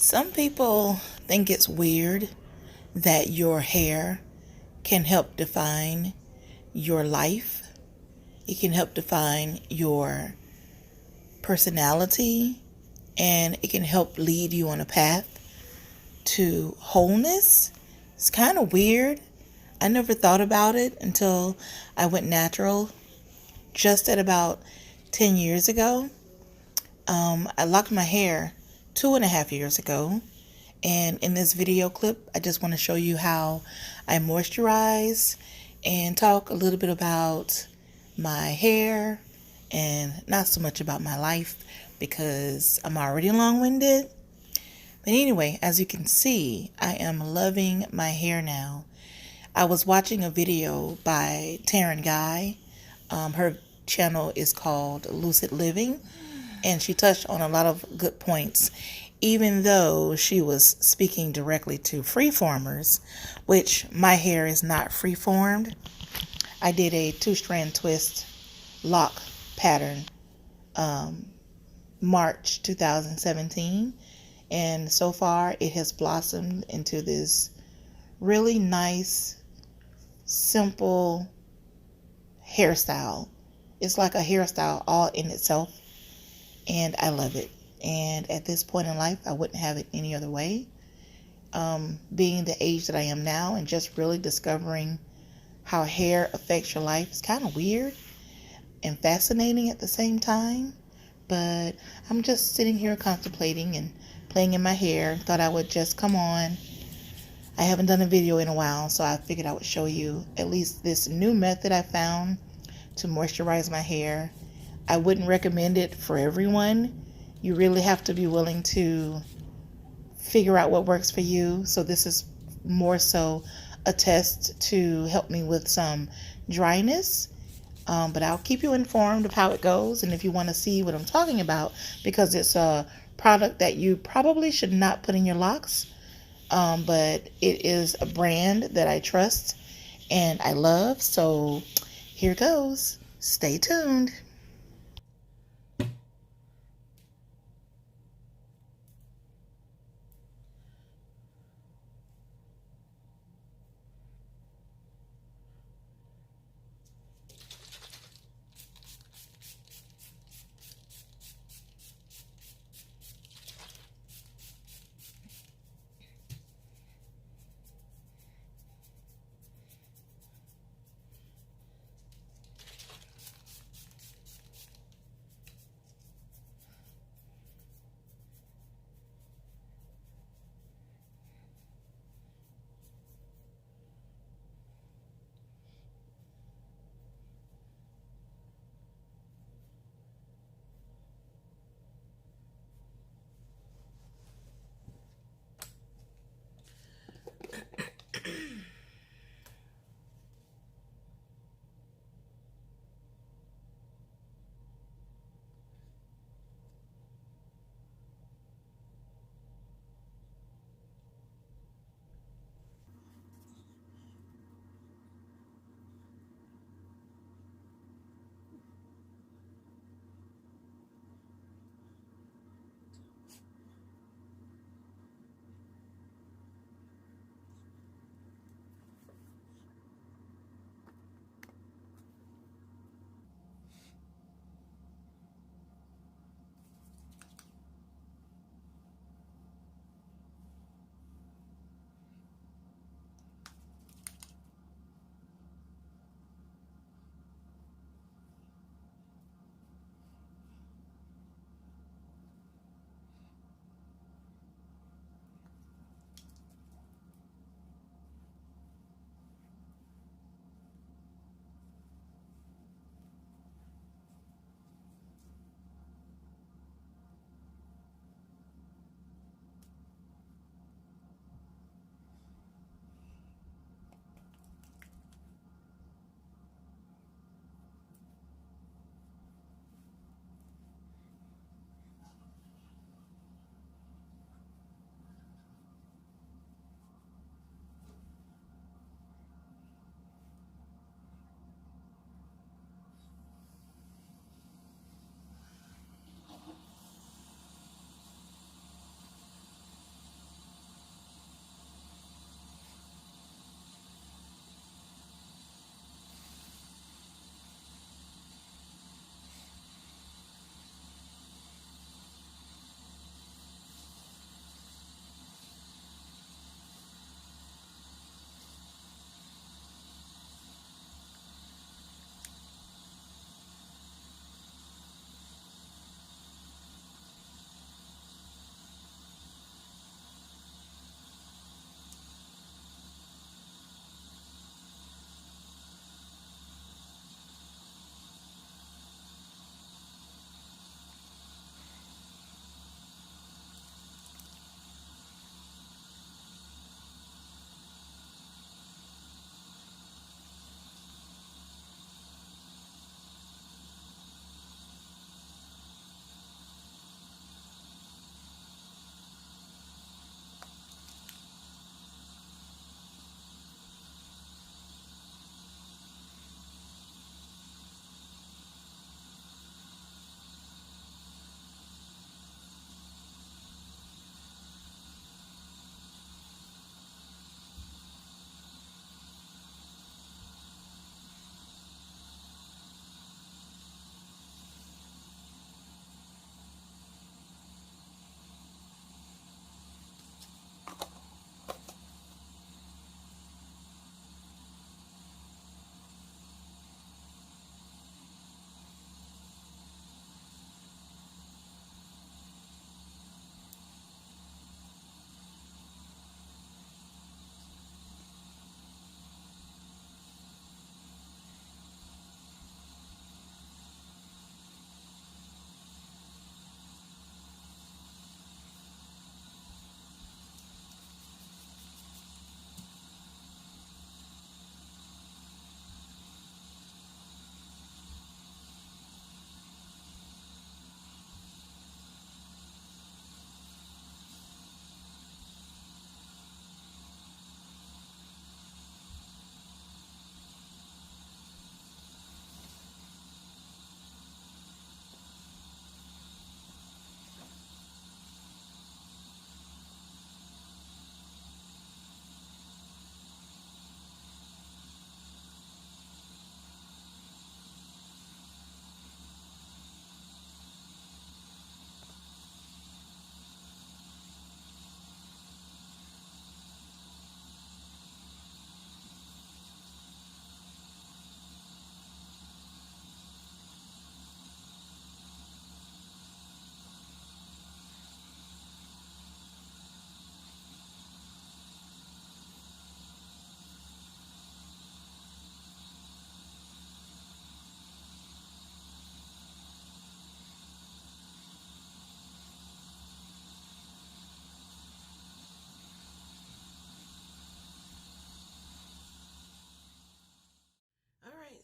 Some people think it's weird that your hair can help define your life. It can help define your personality, and it can help lead you on a path to wholeness. It's kind of weird. I never thought about it until I went natural just at about 10 years ago. I locked my hair 2.5 years ago. And in this video clip, I just want to show you how I moisturize and talk a little bit about my hair and not so much about my life because I'm already long-winded. But anyway, as you can see, I am loving my hair now. I was watching a video by Taryn Guy. Her channel is called Lucid Living, and she touched on a lot of good points, even though she was speaking directly to freeformers, which my hair is not freeformed. I did a 2-strand twist lock pattern March 2017, and so far it has blossomed into this really nice, simple hairstyle. It's like a hairstyle all in itself, and I love it. And at this point in life, I wouldn't have it any other way. Being the age that I am now and just really discovering how hair affects your life is kind of weird and fascinating at the same time. But I'm just sitting here contemplating and playing in my hair. Thought I would just come on. I haven't done a video in a while, so I figured I would show you at least this new method I found to moisturize my hair. I wouldn't recommend it for everyone. You really have to be willing to figure out what works for you. So this is more so a test to help me with some dryness. But I'll keep you informed of how it goes. And if you want to see what I'm talking about, because it's a product that you probably should not put in your locks, but it is a brand that I trust and I love. So here goes. Stay tuned.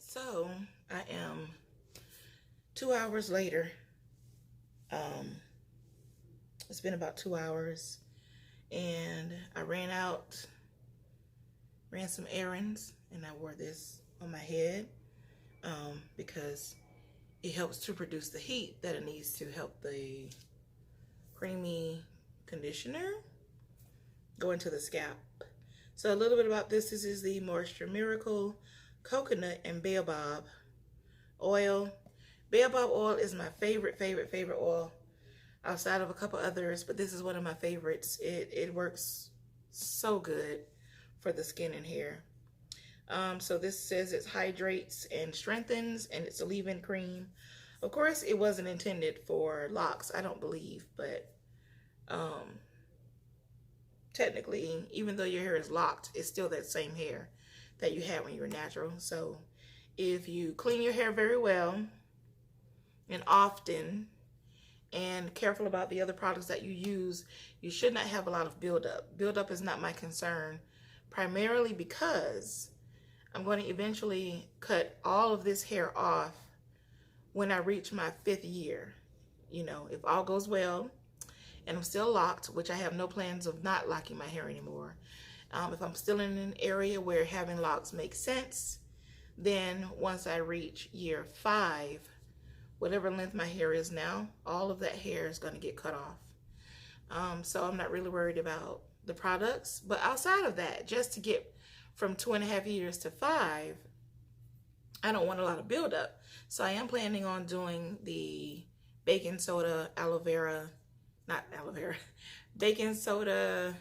So I am 2 hours later. It's been about 2 hours, and I ran some errands, and I wore this on my head because it helps to produce the heat that it needs to help the creamy conditioner go into the scalp. So a little bit about this. This is the Moisture Miracle Coconut and Baobab Oil. Baobab oil is my favorite oil outside of a couple others, but this is one of my favorites. It works so good for the skin and hair. So this says it hydrates and strengthens, and it's a leave-in cream. Of course, it wasn't intended for locks, I don't believe, but technically, even though your hair is locked, it's still that same hair that you had when you were natural. So if you clean your hair very well and often, and careful about the other products that you use, you should not have a lot of buildup. Buildup is not my concern, primarily because I'm going to eventually cut all of this hair off when I reach my 5th year. You know, if all goes well and I'm still locked, which I have no plans of not locking my hair anymore. If I'm still in an area where having locks makes sense, then once I reach year 5, whatever length my hair is now, all of that hair is going to get cut off. So I'm not really worried about the products. But outside of that, just to get from 2.5 years to 5, I don't want a lot of buildup. So I am planning on doing the baking soda, baking soda,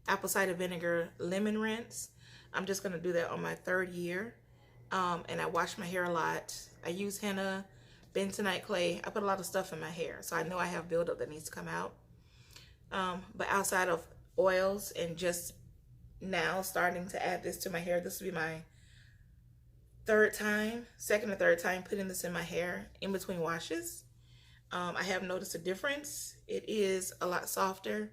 apple cider vinegar, lemon rinse. I'm just going to do that on my 3rd year. And I wash my hair a lot. I use henna, bentonite clay. I put a lot of stuff in my hair, so I know I have buildup that needs to come out. But outside of oils and just now starting to add this to my hair, this will be my 2nd or 3rd time putting this in my hair in between washes. I have noticed a difference. It is a lot softer,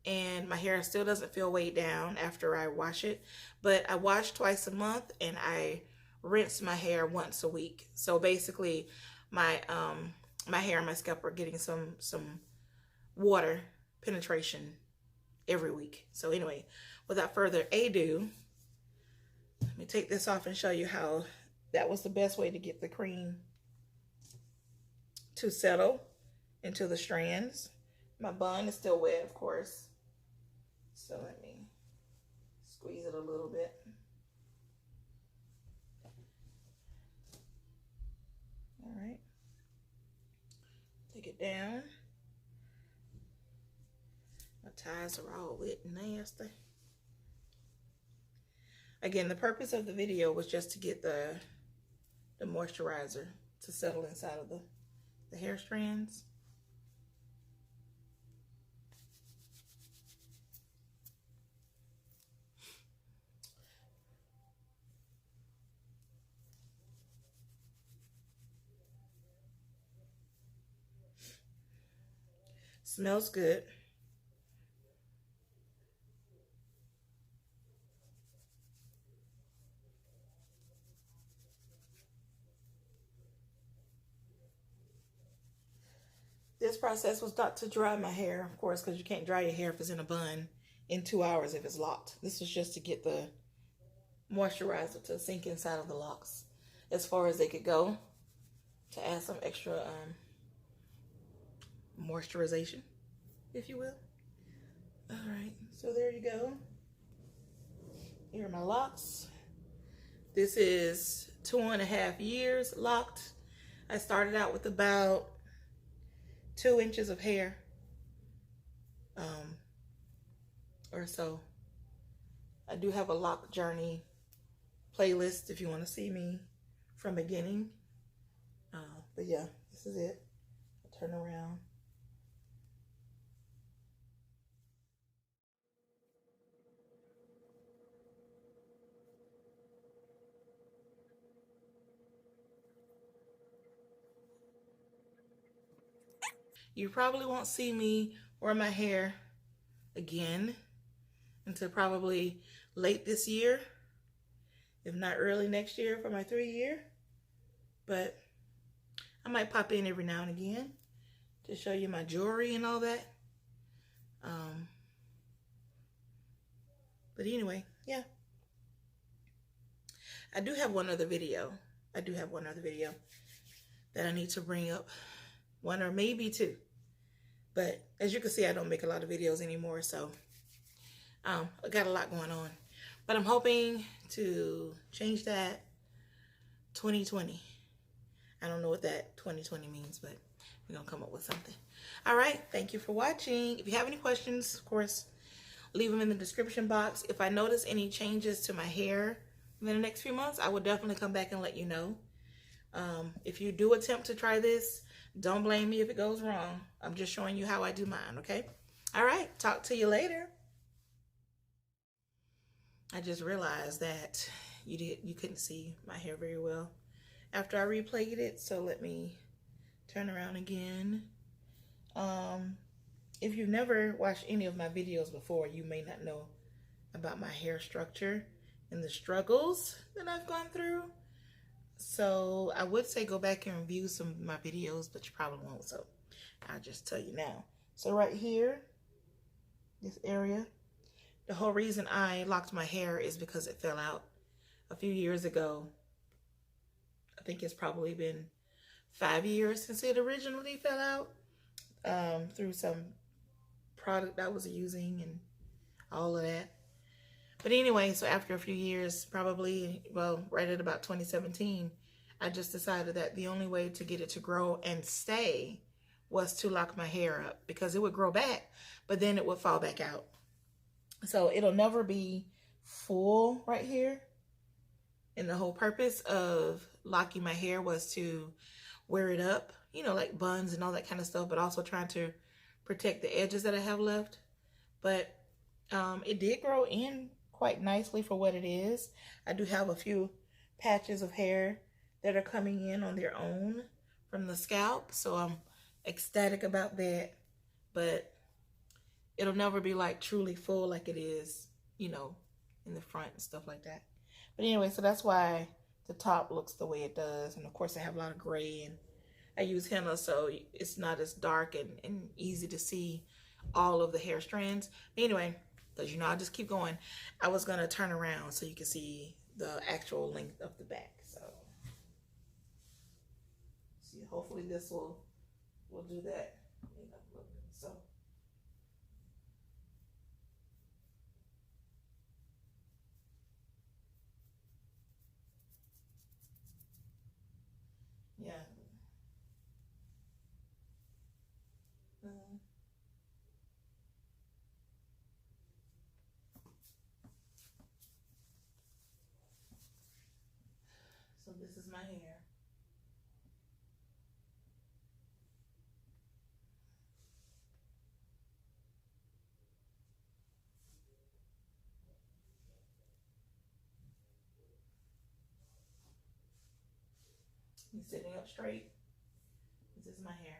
and my hair still doesn't feel weighed down after I wash it. But I wash twice a month, and I rinse my hair once a week. So basically, my hair and my scalp are getting some water penetration every week. So anyway, without further ado, let me take this off and show you how that was the best way to get the cream to settle into the strands. My bun is still wet, of course. So let me squeeze it a little bit. All right. Take it down. My ties are all wet and nasty. Again, the purpose of the video was just to get the moisturizer to settle inside of the hair strands. Smells good. This process was not to dry my hair, of course, because you can't dry your hair if it's in a bun in 2 hours if it's locked. This was just to get the moisturizer to sink inside of the locks as far as they could go, to add some extra moisturization, if you will. All right, so there you go. Here are my locks. This is 2.5 years locked. I started out with about 2 inches of hair or so. I do have a lock journey playlist if you want to see me from beginning. But yeah, this is it. I'll turn around. You probably won't see me wear my hair again until probably late this year. if not early next year for my 3-year. But I might pop in every now and again to show you my jewelry and all that. But anyway, yeah. I do have one other video. That I need to bring up. One or maybe two. But as you can see, I don't make a lot of videos anymore, so I got a lot going on. But I'm hoping to change that 2020. I don't know what that 2020 means, but we're going to come up with something. All right. Thank you for watching. If you have any questions, of course, leave them in the description box. If I notice any changes to my hair in the next few months, I will definitely come back and let you know. If you do attempt to try this, don't blame me if it goes wrong. I'm just showing you how I do mine, okay? All right, talk to you later. I just realized that you couldn't see my hair very well after I replayed it, so let me turn around again. If you've never watched any of my videos before, you may not know about my hair structure and the struggles that I've gone through. So I would say go back and review some of my videos, but you probably won't, so I'll just tell you now. So right here, this area, the whole reason I locked my hair is because it fell out a few years ago. I think it's probably been 5 years since it originally fell out, through some product I was using and all of that. But anyway, so after a few years, probably, well, right at about 2017, I just decided that the only way to get it to grow and stay was to lock my hair up, because it would grow back, but then it would fall back out. So it'll never be full right here. And the whole purpose of locking my hair was to wear it up, you know, like buns and all that kind of stuff, but also trying to protect the edges that I have left. But it did grow in quite nicely for what it is. I do have a few patches of hair that are coming in on their own from the scalp, so I'm ecstatic about that. But it'll never be like truly full like it is, you know, in the front and stuff like that. But anyway, so that's why the top looks the way it does. And of course I have a lot of gray, and I use henna, so it's not as dark and easy to see all of the hair strands. But anyway, because you know, I'll just keep going. I was gonna turn around so you can see the actual length of the back. So see, hopefully this will do that. So yeah. So this is my hair. He's sitting up straight. This is my hair.